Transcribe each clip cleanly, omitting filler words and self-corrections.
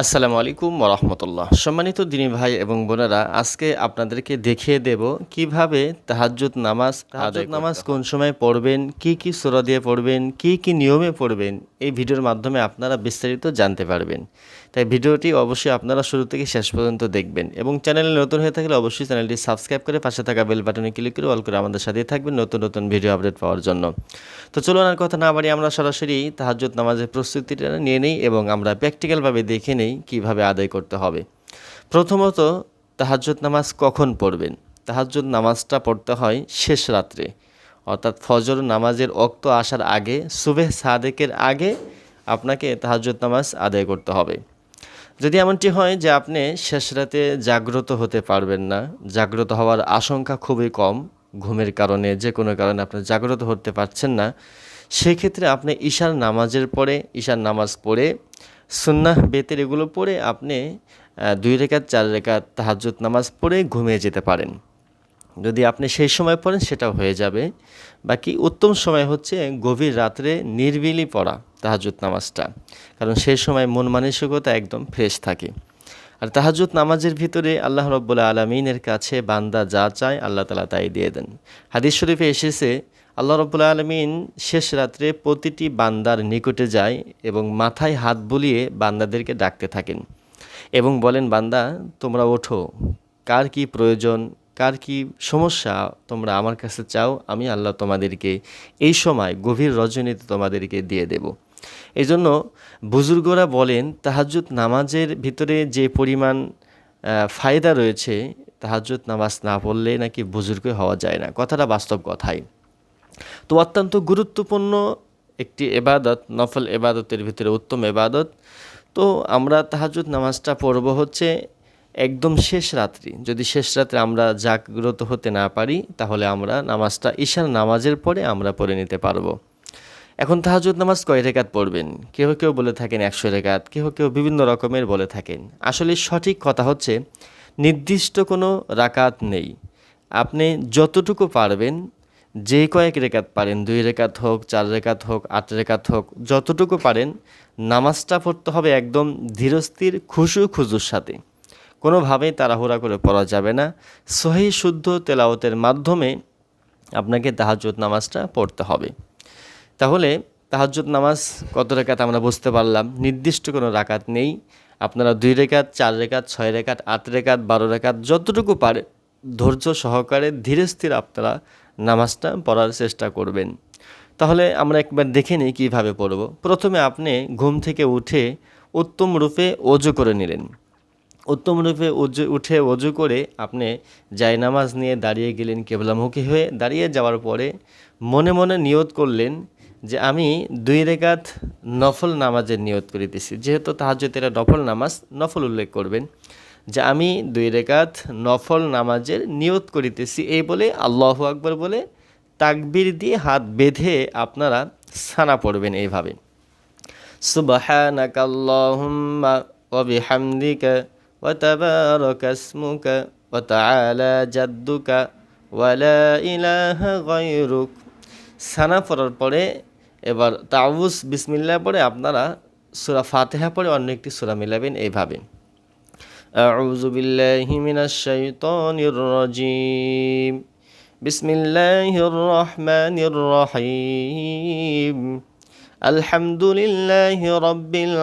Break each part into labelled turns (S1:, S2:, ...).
S1: আসসালামু আলাইকুম ওরহমতুল্লাহ। সম্মানিত দিনী ভাই এবং বোনেরা, আজকে আপনাদেরকে দেখিয়ে দেব কিভাবে তাহাজ্জুদ নামাজ কোন সময় পড়বেন, কি সূরা দিয়ে পড়বেন, কি নিয়মে পড়বেন, এই ভিডিওর মাধ্যমে আপনারা বিস্তারিত জানতে পারবেন। তাই ভিডিওটি অবশ্যই আপনারা শুরু থেকে শেষ পর্যন্ত দেখবেন এবং চ্যানেলে নতুন হয়ে থাকলে অবশ্যই চ্যানেলটি সাবস্ক্রাইব করে পাশে থাকা বেল বাটনে ক্লিক করে অল করে আমাদের সাথেই থাকবেন নতুন নতুন ভিডিও আপডেট পাওয়ার জন্য। তো চলুন আর কথা না বাড়িয়ে আমরা সরাসরি তাহাজ্জুদ নামাজের প্রস্তুতিটা নিয়ে নিই এবং আমরা প্র্যাকটিক্যালভাবে দেখে নেই কিভাবে আদায় করতে হবে। প্রথমত, তাহাজ্জুদ নামাজ কখন পড়বেন? তাহাজ্জুদ নামাজটা পড়তে হয় শেষ রাত্রে, অর্থাৎ ফজর নামাজের ওয়াক্ত আসার আগে, সুবহ সাদেকের আগে আপনাকে তাহাজ্জুদ নামাজ আদায় করতে হবে। যদি এমনটি হয় যে আপনি শেষ রাতে জাগ্রত হতে পারবেন না, জাগ্রত হওয়ার আশঙ্কা খুবই কম, ঘুমের কারণে যে কোনো কারণে আপনি জাগ্রত হতে পারছেন না, সেক্ষেত্রে আপনি ঈশার নামাজের পরে, ঈশার নামাজ পড়ে সুন্নাহ বেতের এগুলো পড়ে আপনি 2 রেকাত 4 রেকাত তাহাজ্জুদ নামাজ পড়ে ঘুমিয়ে যেতে পারেন। যদি আপনি সেই সময় পড়েন সেটাও হয়ে যাবে। বাকি উত্তম সময় হচ্ছে গভীর রাত্রে নিরিবিলি পড়া তাহাজ্জুদ নামাজটা, কারণ সেই সময় মন মানসিকতা একদম ফ্রেশ থাকে। আর তাহাজ্জুদ নামাজের ভিতরে আল্লাহ রাব্বুল আলামিনের কাছে বান্দা যা চায় আল্লাহ তাআলা তাই দিয়ে দেন। হাদিস শরীফে এসেছে, আল্লাহ রাব্বুল আলামিন শেষ রাত্রে প্রতিটি বান্দার নিকটে যায় এবং মাথায় হাত বুলিয়ে বান্দাদেরকে ডাকতে থাকেন এবং বলেন, বান্দা তোমরা ওঠো, কার কি প্রয়োজন, কার কি সমস্যা তোমরা আমার কাছে চাও, আমি আল্লাহ তোমাদেরকে এই সময় গভীর রজনীতে তোমাদেরকে দিয়ে দেব। এই জন্য বুজুর্গরা বলেন, তাহাজ্জুদ নামাজের ভিতরে যে পরিমাণ ফায়দা রয়েছে, তাহাজ্জুদ নামাজ না পড়লে নাকি বুজুর্গ হওয়া যায় না। কথাটা বাস্তব কথাই। তো অত্যন্ত গুরুত্বপূর্ণ একটি এবাদত, নফল এবাদতের ভিতরে উত্তম এবাদত। তো আমরা তাহাজ্জুদ নামাজটা পড়ব হচ্ছে একদম শেষ রাত্রি। যদি শেষ রাত্রে আমরা জাগ্রত হতে না পারি, তাহলে আমরা নামাজটা ঈশার নামাজের পরে আমরা পড়ে নিতে পারবো। এখন তাহাজ্জুদ নামাজ কয় রেকাত পড়বেন? কেউ বলে থাকেন 100 রেকাত, কেউ বিভিন্ন রকমের বলে থাকেন। আসলে সঠিক কথা হচ্ছে নির্দিষ্ট কোনো রাকাত নেই। আপনি যতটুকু পারবেন, যে কয়েক রেকাত পারেন, 2 রেকাত হোক, 4 রেকাত হোক, 8 রেকাত হোক, যতটুকু পারেন নামাজটা পড়তে হবে একদম ধীরস্থির খুজুর সাথে। কোনোভাবেই তাড়াহুড়া করে পড়া যাবে না। সহিহ শুদ্ধ তেলাওয়াতের মাধ্যমে আপনাকে তাহাজ্জুদ নামাজটা পড়তে হবে। তাহলে তাহাজ্জুদ নামাজ কত রেকাত আমরা বুঝতে পারলাম। নির্দিষ্ট কোনো রাকাত নেই। আপনারা 2 রেকাত, 4 রেকাত, 6 রেকাত, 8 রেকাত, 12 রেকাত, যতটুকু পারে ধৈর্য সহকারে ধীরে স্থির আপনারা নামাজটা পড়ার চেষ্টা করবেন। তাহলে আমরা একবার দেখে নিই কীভাবে পড়ব। প্রথমে আপনি ঘুম থেকে উঠে উত্তম রূপে ওযু করে নিলেন। উত্তম রূপে উঠে ওযু করে আপনি জায়নামাজ নিয়ে দাঁড়িয়ে গেলেন, কিবলামুখী হয়ে দাঁড়িয়ে যাওয়ার পরে মনে মনে নিয়ত করলেন যে আমি 2 রেকাত নফল নামাজের নিয়ত করিতেছি। যেহেতু তাহাজ্জুদের নফল নামাজ, নফল উল্লেখ করবেন যে আমি 2 রেকাত নফল নামাজের নিয়ত করিতেছি। এই বলে আল্লাহু আকবার বলে তাকবীর দিয়ে হাত বেঁধে আপনারা সানা পড়বেন এইভাবে, সুবহানাকাল্লাহুম্মা ওয়া বিহামদিকা ওয়া তাবারাকা ইসমুকা ওয়া তাআলা জাদ্দুকা ওয়া লা ইলাহা গায়রুক। সানা পড়ার পরে এবার তাউজ বিসমিল্লাহ পড়ে আপনারা সূরা ফাতিহা পড়ে অন্য একটি সূরা মিলাবেন এইভাবে, আউযু বিল্লাহি মিনাশ শাইতানির রাজীম, বিসমিল্লাহির রহমানির রহিম, আলহামদুলিল্লাহি রাব্বিল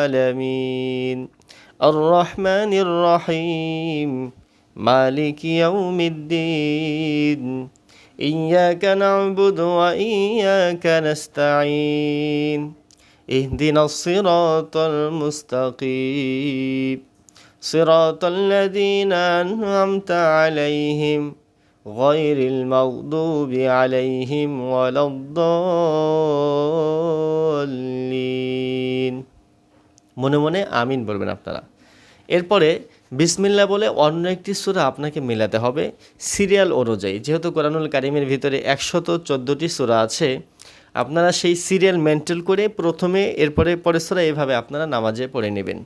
S1: আলামিন, আর রহমানির রহিম, মালিকি ইয়াউমিদ্দিন, ইয়্যাকা না'বুদু ওয়া ইয়্যাকা নাস্তাঈন, ইহদিনাস সিরাতাল মুস্তাকিম, সিরাতাল লাযীনা আন'আমতা আলাইহিম গায়রিল মাগদুবি আলাইহিম ওয়ালাদ-দাল্লিন। মনে মনে আমিন বলবেন আপনারা। এরপরে বিসমিল্লাহ বলে অন্য একটি সূরা আপনাকে মিলাতে হবে সিরিয়াল অনুযায়ী। যেহেতু কোরআনুল কারীমের ভিতরে 114টি সূরা আছে, আপনারা সেই সিরিয়াল মেনটেন করে প্রথমে এরপরে পরের সূরা এভাবে আপনারা নামাজে পড়ে নেবেন।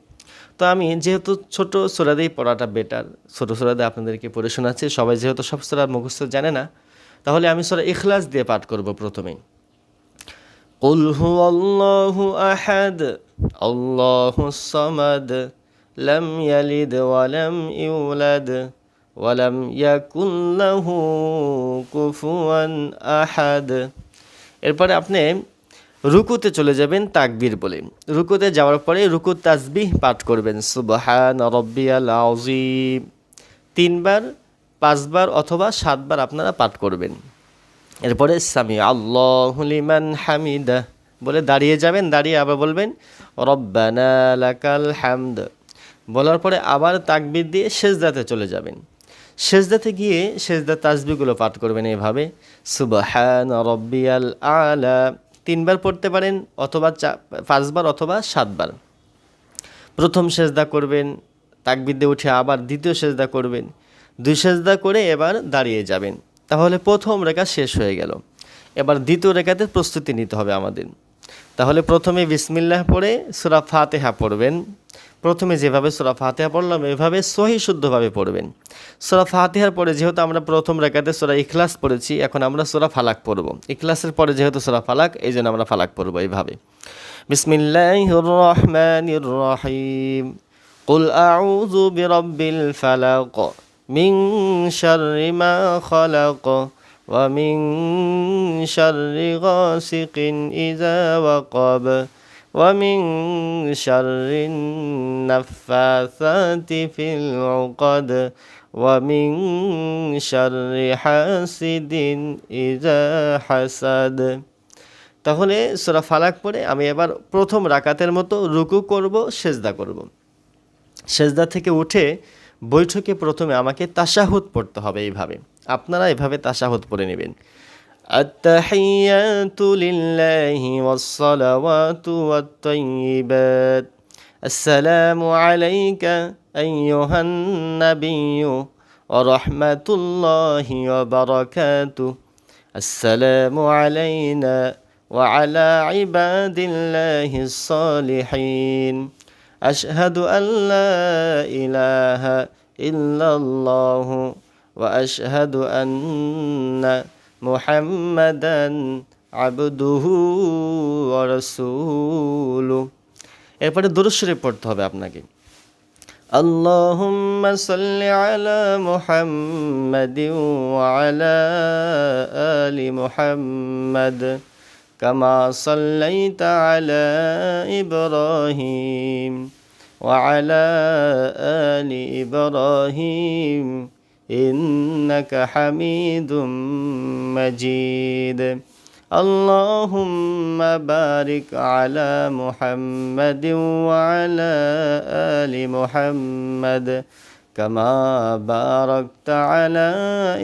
S1: তো আমি যেহেতু ছোট সূরা দিয়ে পড়াটা বেটার, ছোট সূরা দিয়ে আপনাদেরকে পড়ে শোনাচ্ছি। সবাই যেহেতু সব সূরা মুখস্থ জানে না, তাহলে আমি সূরা ইখলাস দিয়ে পাঠ করব প্রথমেই। কুল হুয়াল্লাহু আহাদ, আল্লাহুস সামাদ, লাম ইয়ালিদ ওয়া লাম ইউলাদ ওয়া লাম ইয়াকুল লাহু কুফুয়ান আহাদ। এরপরে আপনি রুকুতে চলে যাবেন তাকবীর বলে। রুকুতে যাওয়ার পরে রুকু তাসবিহ পাঠ করবেন, সুবহান রাব্বিয়াল আযীম 3 বার, 5 বার অথবা 7 বার আপনারা পাঠ করবেন। এরপরে সামি আল্লাহু লিমান হামিদা বলে দাঁড়িয়ে যাবেন, দাঁড়িয়ে আবার বলবেন রব্বানা লাকাল হামদ। বলার পরে আবার তাকবীর দিয়ে সেজদাতে চলে যাবেন। সেজদাতে গিয়ে সেজদা তাসবিহগুলো পাঠ করবেন এভাবে, সুবহান রাব্বিয়াল আলা 3 বার পড়তে পারেন অথবা 5 বার অথবা 7 বার। প্রথম সেজদা করবেন, তাকবীর দিয়ে উঠে আবার দ্বিতীয় সেজদা করবেন, 2 সেজদা করে এবার দাঁড়িয়ে যাবেন। তাহলে প্রথম রাকাত শেষ হয়ে গেল। এবার দ্বিতীয় রাকাতের প্রস্তুতি নিতে হবে আমাদের। তাহলে প্রথমে বিসমিল্লাহ পড়ে সূরা ফাতিহা পড়বেন। প্রথমে যেভাবে সূরা ফাতিহা পড়লাম এভাবে সহি শুদ্ধভাবে পড়বেন। সূরা ফাতিহার পরে যেহেতু আমরা প্রথম রাকাতে সূরা ইখলাস পড়েছি, এখন আমরা সূরা ফালাক পড়ব। ইখলাসের পরে যেহেতু সূরা ফালাক, এই জন্য আমরা ফালাক পড়ব এইভাবে। বিসমিল্লাহির রহমানির রহিম, কুল আউযু বিরাব্বিল ফালাক মিন শাররি মা খালাক ওয়া মিন শাররি গাসিকিন ইযা ওয়াকাব ওয়া মিন শাররিন নাফাসাতি ফিল উকাদ ওয়া মিন শাররি হাসিদিন ইযা হাসাদ। তাহলে সূরা ফালাক পড়ে আমি এবার প্রথম রাকাতের মতো রুকু করব, সেজদা করব। সেজদা থেকে উঠে বৈঠকে প্রথমে আমাকে তাশাহুদ পড়তে হবে এইভাবে। আপনারা এভাবে তাশাহুদ পড়ে নেবেন, আত-তাহিয়াতু লিল্লাহি ওয়াস-সালাওয়াতু ওয়াত-তাইয়্যিবাত, আসসালামু আলাইকা আইয়ুহান নাবিয়্যু ওয়া রাহমাতুল্লাহি ওয়া বারাকাতুহু, আসসালামু আলাইনা ওয়া আলা ইবাদিল্লাহিস সালিহিন, আশহাদু আল্লা ইলাহা ইল্লাল্লাহু ওয়া আশহাদু আন্না মুহাম্মাদান আবদুহু ওয়া রাসূলুহু। এরপরে দুরূদ শরীফ পড়তে হবে আপনাকে, আল্লাহুম্মা সাল্লি আলা মুহাম্মাদিন ওয়া আলা আলি মুহাম্মাদ কামা সাল্লাইতা আলা ইব্রাহিম ওয়া আলা আলি ইব্রাহিম ইন্নাকা হামিদুম মাজিদ। আল্লাহুম্মা বারিক আলা মুহাম্মাদিন ওয়া আলা আলি মুহাম্মাদ কামা বারাকতা আলা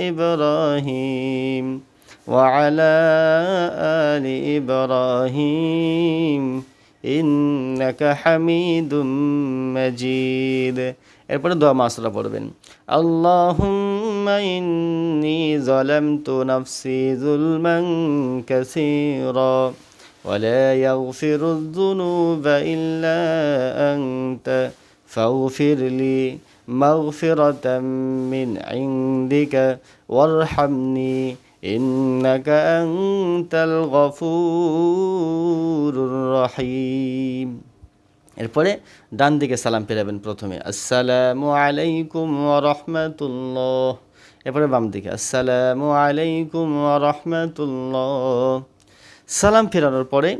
S1: ইব্রাহিম ওয়া আলা আলি ইব্রাহিম ইন্নাকা হামিদুম মাজিদ। এরপরে দোয়া মাসলা পড়বেন, আল্লাহুম্মা ইন্নী যালামতু নাফসি যুলমান কাসীরা ওয়া লা ইয়াগফিরুয যুনুবা ইল্লা আনতা ফাগফিরলি মাগফিরাতাম মিন ইনদিকা ওয়ারহামনি ইন্নাকা আনতাল গফুরুর রহিম। এরপরে ডান দিকে সালাম ফেরাবেন, প্রথমে আসসালামু আলাইকুম ওয়া রাহমাতুল্লাহ, এরপরে বাম দিকে আসসালামু আলাইকুম ওয়া রাহমাতুল্লাহ। সালাম ফেরানোর পরে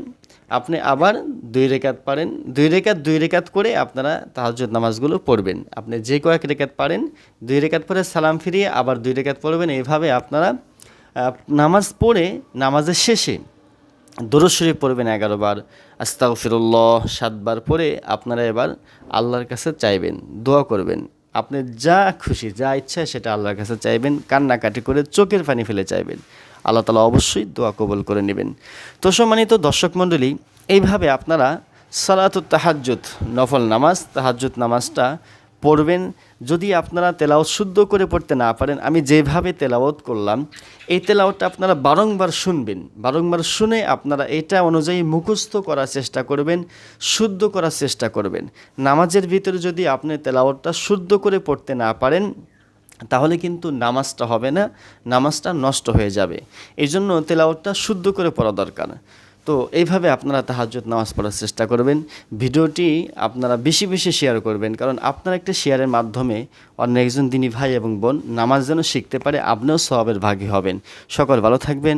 S1: আপনি আবার 2 রাকাত পারেন, 2 রাকাত করে আপনারা তাহাজ্জুদ নামাজগুলো পড়বেন। আপনি যে কয়েক রাকাত পারেন 2 রাকাত পরে সালাম ফিরিয়ে আবার 2 রাকাত পড়বেন। এইভাবে আপনারা নামাজ পড়ে নামাজের শেষে দুরূদ শরীফ পড়বেন 11 বার, আস্তাগফিরুল্লাহ 7 বার পড়ে আপনারা এবার আল্লাহর কাছে চাইবেন, দোয়া করবেন। আপনি যা খুশি যা ইচ্ছা সেটা আল্লাহর কাছে চাইবেন, কান্নাকাটি করে চোখের পানি ফেলে চাইবেন। আল্লাহ তাআলা অবশ্যই দোয়া কবুল করে নেবেন। তো সম্মানিত দর্শক মণ্ডলী, এইভাবে আপনারা সালাতুত তাহাজ্জুদ নফল নামাজ, তাহাজ্জুদ নামাজটা পড়বেন। যদি আপনারা তেলাওয়াত শুদ্ধ করে পড়তে না পারেন, আমি যেভাবে তেলাওয়াত করলাম এই তেলাওয়াতটা আপনারা বারংবার শুনবেন। বারংবার শুনে আপনারা এটা অনুযায়ী মুখস্থ করার চেষ্টা করবেন, শুদ্ধ করার চেষ্টা করবেন। নামাজের ভিতরে যদি আপনি তেলাওয়াতটা শুদ্ধ করে পড়তে না পারেন তাহলে কিন্তু নামাজটা হবে না, নামাজটা নষ্ট হয়ে যাবে। এই জন্য তেলাওয়াতটা শুদ্ধ করে পড়া দরকার। তো এইভাবে আপনারা তাহাজ্জুদ নামাজ পড়ার চেষ্টা করবেন। ভিডিওটি আপনারা বেশি বেশি শেয়ার করবেন, কারণ আপনার একটা শেয়ারের মাধ্যমে অন্য একজন দিনী ভাই এবং বোন নামাজ যেন শিখতে পারে, আপনিও সওয়াবের ভাগী হবেন। সকল ভালো থাকবেন।